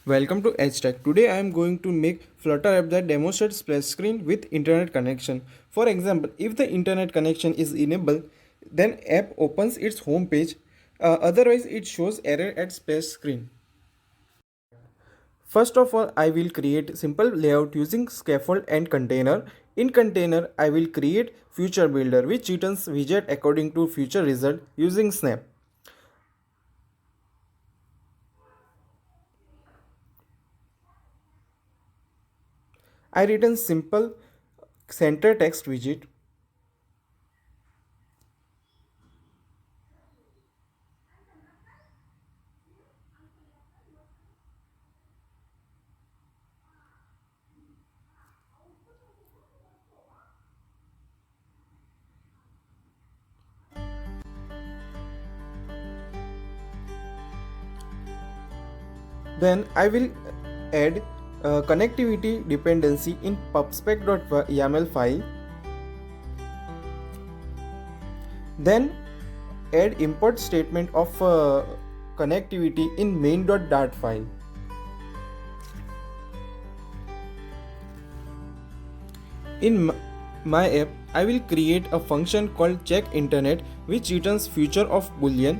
Welcome to HTech. Today I am going to make Flutter app that demonstrates splash screen with internet connection. For example, if the internet connection is enabled, then app opens its home page. Otherwise, it shows error at splash screen. First of all, I will create simple layout using scaffold and container. In container, I will create future builder which returns widget according to future result using snap. I return simple center text widget. Then I will add connectivity dependency in pubspec.yaml file. Then add import statement of connectivity in main.dart file. In my app, I will create a function called check internet which returns future of boolean.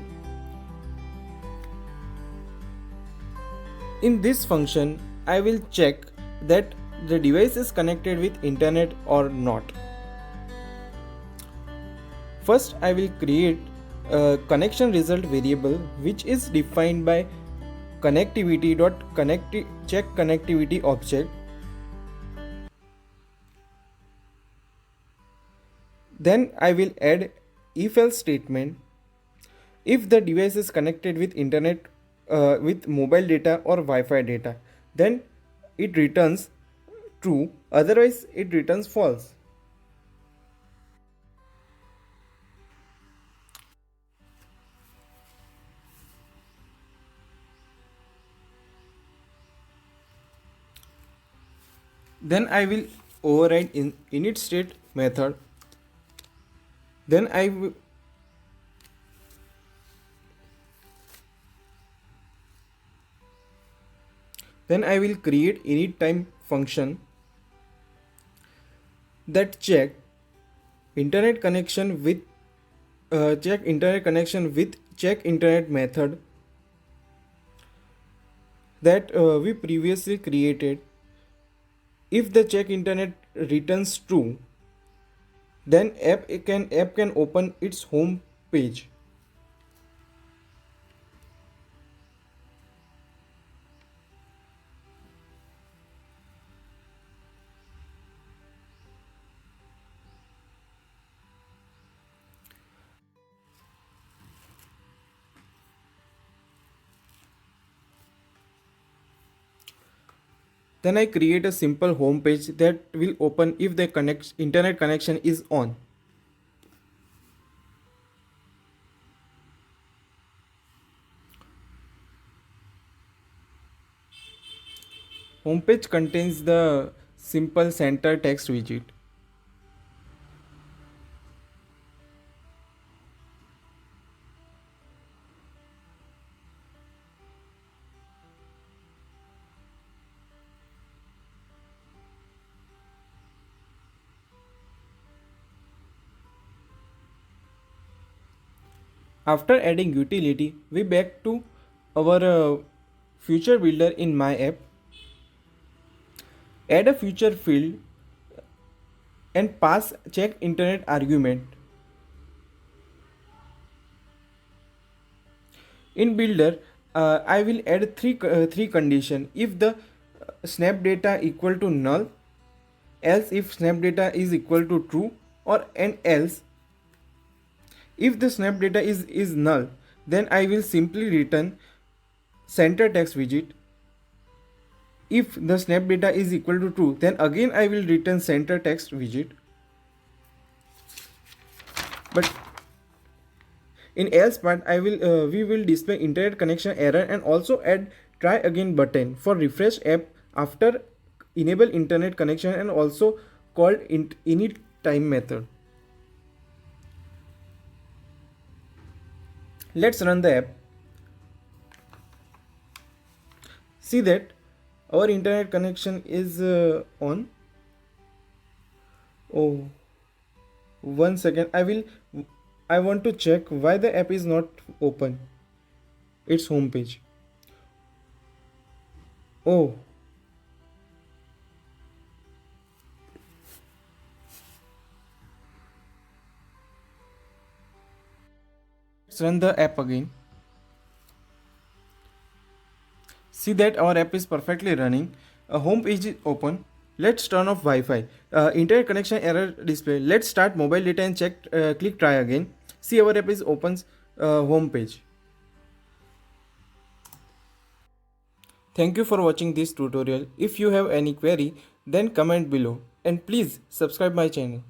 In this function, I will check that the device is connected with internet or not. First, I will create a connection result variable which is defined by connectivity.check connectivity object. Then I will add if else statement. If the device is connected with internet with mobile data or Wi-Fi data, then it returns true, otherwise it returns false. Then I will override init state method. Then I will create init time function that check internet connection with check internet method that we previously created. If the check internet returns true, then app can open its home page. Then I create a simple home page that will open if the internet connection is on. Homepage contains the simple center text widget. After adding utility, we back to our future builder in my app. Add a future field and pass check internet argument. In builder, I will add three condition. If the snap data equal to null, else if snap data is equal to true, or and else if the snap data is null, then I will simply return center text widget. If the snap data is equal to true, then again I will return center text widget. But in else part, we will display internet connection error and also add try again button for refresh app after enable internet connection and also called init time method. Let's run the app. See that Our internet connection is on. Oh, 1 second. I want to check why the app is not open. Its homepage. Oh, let's run the app again. See that our app is perfectly running. A home page is open. Let's turn off Wi-Fi. Internet connection error display. Let's start mobile data and check. Click try again. See our app is opens home page. Thank you for watching this tutorial. If you have any query, then comment below and please subscribe my channel.